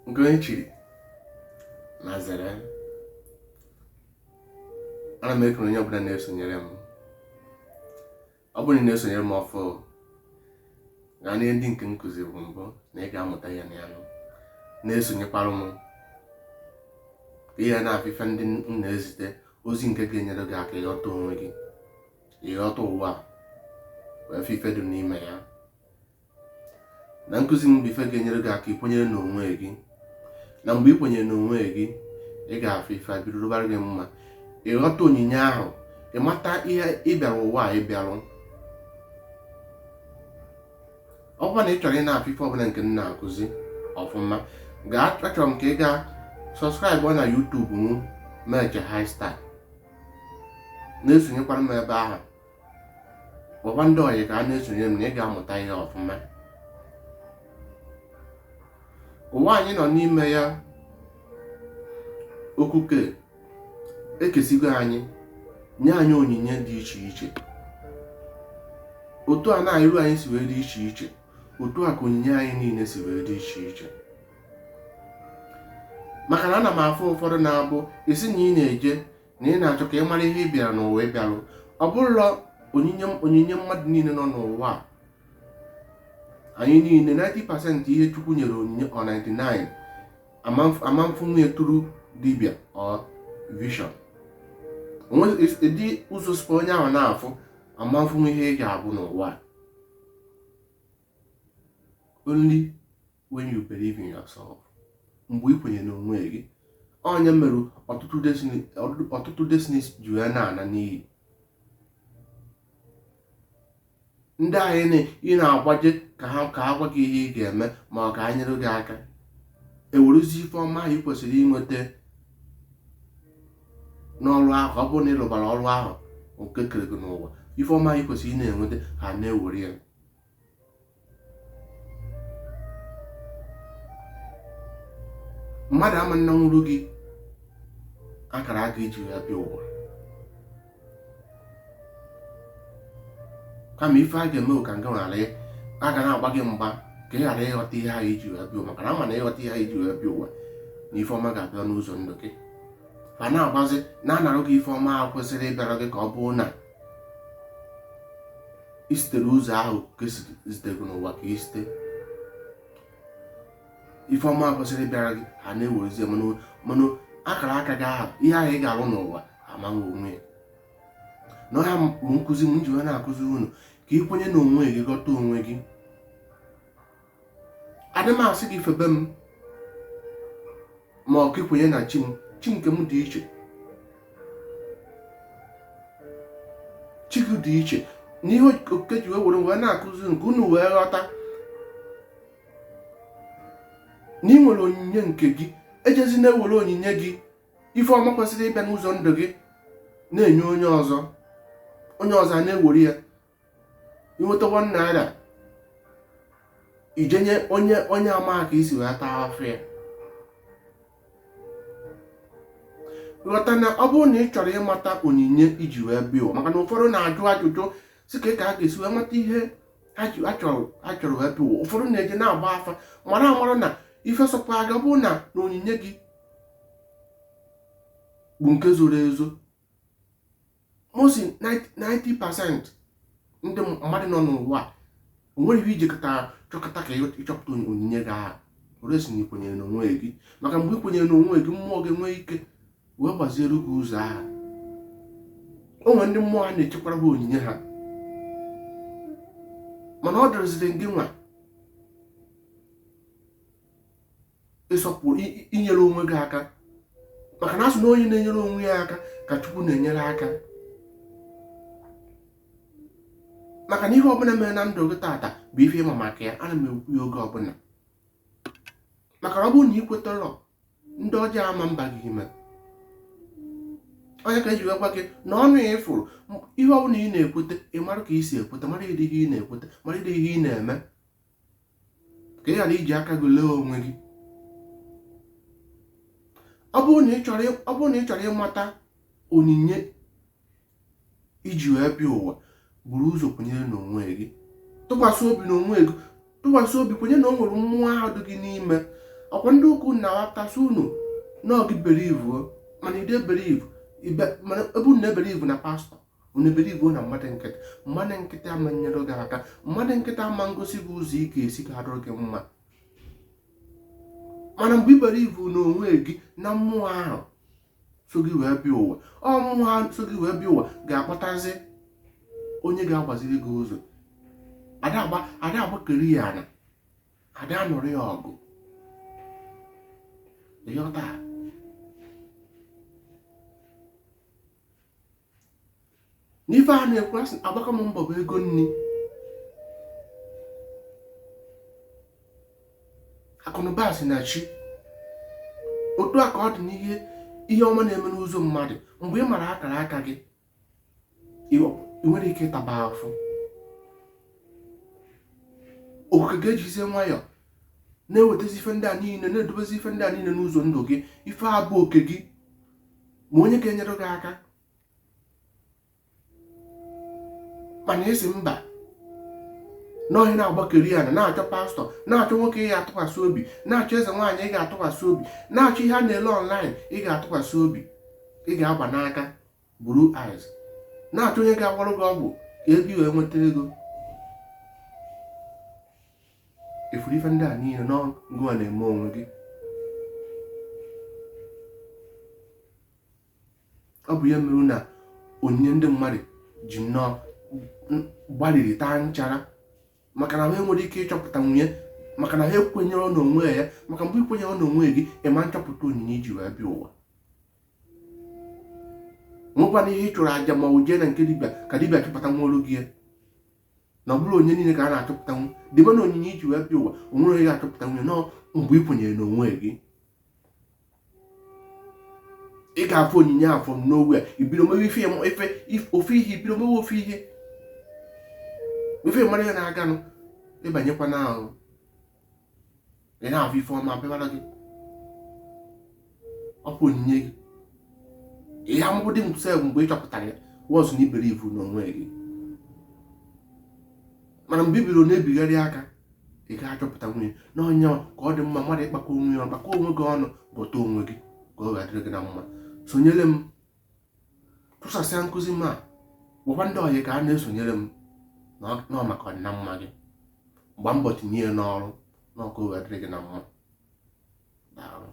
Gwenchiri na zere ana m ekele onye ọbụla na-esonyere m. Ọ bụrụ na ị na-esonyere m ọfụ gaa n'ihe ndị nke nkụzi bụ mbụ na ị ga-amụta ya na ya na-esonyekwara m ka ihe na-afịfe ndị m na-ezite ozi nke ga-enyere gị aka ịghọta onwe gị, ịghọta ụwa wee fife dị n'ime ya. Na nkụzi m bụ ife ga-enyere gị aka ikwenyere n'onwe gị, na mgbe ị kwenyere n'onwe gị ị ga-afụ ife bido rụbara gị mma, ịghọta onyinye ahụ, ịmata ihe ịbịara ụwa a ịbịarụ. Ọ bụrụ na ị chọrọ ị na-afụ ife ọbụla nke m na-akụzi ọfụma, achọrọ m ka ị gaa sọskraịbụ na YouTube m Meche High Style, na-esonyekwara m ebe ahụ. Gbakwa ndị ọyị ka a na-esonye m na ị ga-amụta ihe ọfụma. Ụwa anyị nọ n'ime ya okuke ekesigo anyị, nye anyị onyinye dị iche iche. Otu a na-iru anyị si wee dị iche iche, otu a ka onyinye anyị niile si wee dị iche iche. Maka na ana m afụ ụfọdụ na-abụ isi na ị na-eje na ị na-achọ ka ị mara ihe ị bịara n'ụwa ịbịarụ. Ọ bụrụla onyinye mmadụ niile nọ n'ụwa a. Anyị niile 90% ihe Chukwu nyere onyinye ọ 99 amamfu nwunye tụrụ dibịa ọ vision. Dị ụzọ spa onye ahụ na-afụ amamfu ihe ị ga-abụ n'ụwa. Only when you believe in yourself. Mgbe ị kwenyere n'onwe gị, onye merụ ọtụtụ destinies ji wee na-ana n'iyi. Ndị anyị ị na-agbaje ka ha gwa gị ihe ị ga-eme ma ọ ka ha nyere gị aka, ewerezi ife ọma ahụ ị kwesịrị inweta n'ọrụ ahụ. Ọ bụrụ na ị rụbara ọrụ ahụ nke kere gị n'ụwa, ife ọma ahụ ị kwesịrị ị na-enweta ha na-ewere ya. Mmadụ ama nna nwụrụ gị akara aka iji ya bịa ụwa, kama ife a ga-eme ka nga nwere a ga na-agba gị mgba ka ị ghara ịghọta ihe ahụ iji wee bịa ụwa. Maka na ama na ịghọta ihe ahụ iji wee bịa ụwa na ife ọma ga-abịa n'ụzọ ndụ gị. Fa na-agbazi na-anarụ gị ife ọma ahụ kwesịrị ịbịara gị ka ọ bụrụ na isitere ụzọ ahụ ka esitere gị n'ụwa ka isite. Ife ọma kwesịrị ịbịara gị ha na-ewerezie manụ akara aka gị ahụ, ihe ahụ ị ga-arụ n'ụwa amaghị onwe ya. N'ọha bụ nkụzi m ji wee na-akụzi unu ka ị kwenye n'onwe gị, ghọta onwe gị. Adị m asị gị febe m ma ọ ka ikwenye na chi m. Chi nke m dị iche, chi gị dị iche. N'ihe okike ji wee na-akụzi nke unu wee ghọta na ị nwere onyinye nke gị. Ejezi na-ewere onyinye gị, ife ọma kwesịrị ịbịa n'ụzọ ndụ gị na-enye onye ọzọ a na-ewere ya. Inweta 1 naira ijenye onye ama ka isi wee taa afọ ya. Ghọta na ọ bụrụ na ị chọrọ ịmata onyinye iji wee bịa, maka na ụfọdụ na-ajụ ajụjụ si ka a ga-esi wee mata ihe ha chọrọ wee bịa. Ụfọdụ na-eje na-agba afa mara na ife sọkwa aga bụ na onyinye gị bụ nke zoro ezo. Mosi 90% ndị mmadụ nọ n'ụwa onwere ihe iji chọkọta ka ịchọpụta onyinye gị ahụ. Oresi na ikwenyere n'onwe gị, maka mgbe ikwenyere n'onwe gị, mmụọ gị nwee ike wee gbaziere gị ụzọ ahụ. O nwere ndị mmụọ ha na-echekwara ha onyinye ha, mana ọ dịrịziri gị nwa ịsọpụrụ inyere onwe gị aka. Maka na asụ na onye na-enyere onwe ya aka ka Chukwu na-enyere aka. Maka na ihe ọbụla mere na ndụ gị tata bụ ife ịma maka ya. Ana m ekwu ya oge ọbụla, maka na ọ bụrụ na ị kwetara ndị ọjọọ ama mba gị ime. Onye ka eji wee gwa gị na ọnụ ya ịfụrụ ihe ọbụla ị na-ekwete, ị mara ka ị si ekwete, mara ịdị ihe ị na-ekwete, mara ịdị ihe ị na-eme, ka ị ghara iji aka gị lee onwe gị. Ọ bụrụ na ị chọrọ ịmata onyinye iji wee bịa ụwa, buru ụzọ kwenyere n'onwe gị. Tụkwasị obi n'onwe gị, tụkwasị obi kwenye na o nwere mmụọ ahụ dị gị n'ime. ọkwa ndị ukwu na-aghọtasị unu na gị believe mana ide believe mana ebe unu na-ebelieve na pastọ unu believe na mmadụ nkịtị ama nyere gị aka, mmadụ nkịtị ama ngosi gị ụzọ ị ga-esi ka adọrọ gị mma. Mana mgbe ị believe n'onwe gị na mmụọ ahụ so gị wee bịa ụwa, mmụọ ahụ so gị wee bịa ụwa ga-akpọtazi onye ga-agbaziri gị ụzọ. Ada agbakeri ya ana, ada anụrụ ya ọgụ. Ịghọta? N'ife a na-ekwu asị agbaka m mbọ bụ ego nni. Akụnụba si na chi. Otu a ka ọ dị n'ihe ọma na-eme n'ụzọ mmadụ. Mgbe ị mara akara aka gị, ị nwere ike ịtaba afọ. Okike ga-ejizie nwayọ na-ewetazi ife ndị a niile, na-edobezi ife ndị a niile n'ụzọ ndụ gị. Ife a bụ oke gị, ma onye ga-enyere gị aka. Mana isi mba n'ọhịa na-agbakeri ya na-achọ pastọ, na-achọ nwoke ị ga-atụkwasị obi, na-achọ eze nwaanyị ị ga-atụkwasị obi, na-achọ ihe a na-ele online ị ga-atụkwasị obi, ị ga-agba n'aka buru eyes, na-achọ onye ga-agwọrọ gị ọgwụ ka ego wee nweta ego. Ifuru ife ndị a niile n'ọgụ na-eme onwe gị. Ọ bụ ya mere na onyinye ndị mmadụ ji nnọọ gbalịrị taa nchara, maka na ha enwere ike ịchọpụta nwunye, maka na ha ekwenyere n'onwe ya. Maka mgbe ikwenyere n'onwe gị, ịma nchọpụta onyinye iji wee bịa ụwa. Nwekwana ihe ị chụrụ aja ma o jee na nke dibịa ka dibịa chọpụta nwa olu gị, na ọ bụrụ onye niile ka a na-achọpụta nwu. Dịbe na onyinye iji wee bịa ụwa, onwere onye ga-achọpụta nwunye nọ mgbe ị kwenyere n'onwe gị. Ị ga-afụ onyinye afọ n'owe a, ibido mewe ofe ihe, ibido mewe ofe ihe. Ife mara ya na-aganụ, ịbanyekwa n'ahụ, ị na-afụ ife ọma bịara gị. Ọ bụ onyinye gị. Ihe amụbụdị mgbe ị chọpụtara ya wọzụ na iberivu n'onwe gị. Mana mgbe ibiro na-ebigharị aka, ị ga-achọpụta nwunye n'ọnya ka ọ dị mma mmadụ ịkpakọ onwe ya, kpakọ onwe gị ọnụ, gọta onwe gị ka ọ ga-adịrị gị na mma. Sonyere m, tụsasịa nkụzi m a, gwakwa ndị ọyị ka a na-esonyere m nọ maka ọdịna mma gị. Gbaa mbọ tinye ya n'ọrụ, na ọ ka ọ ga-adịrị gị na mma. Daalụ.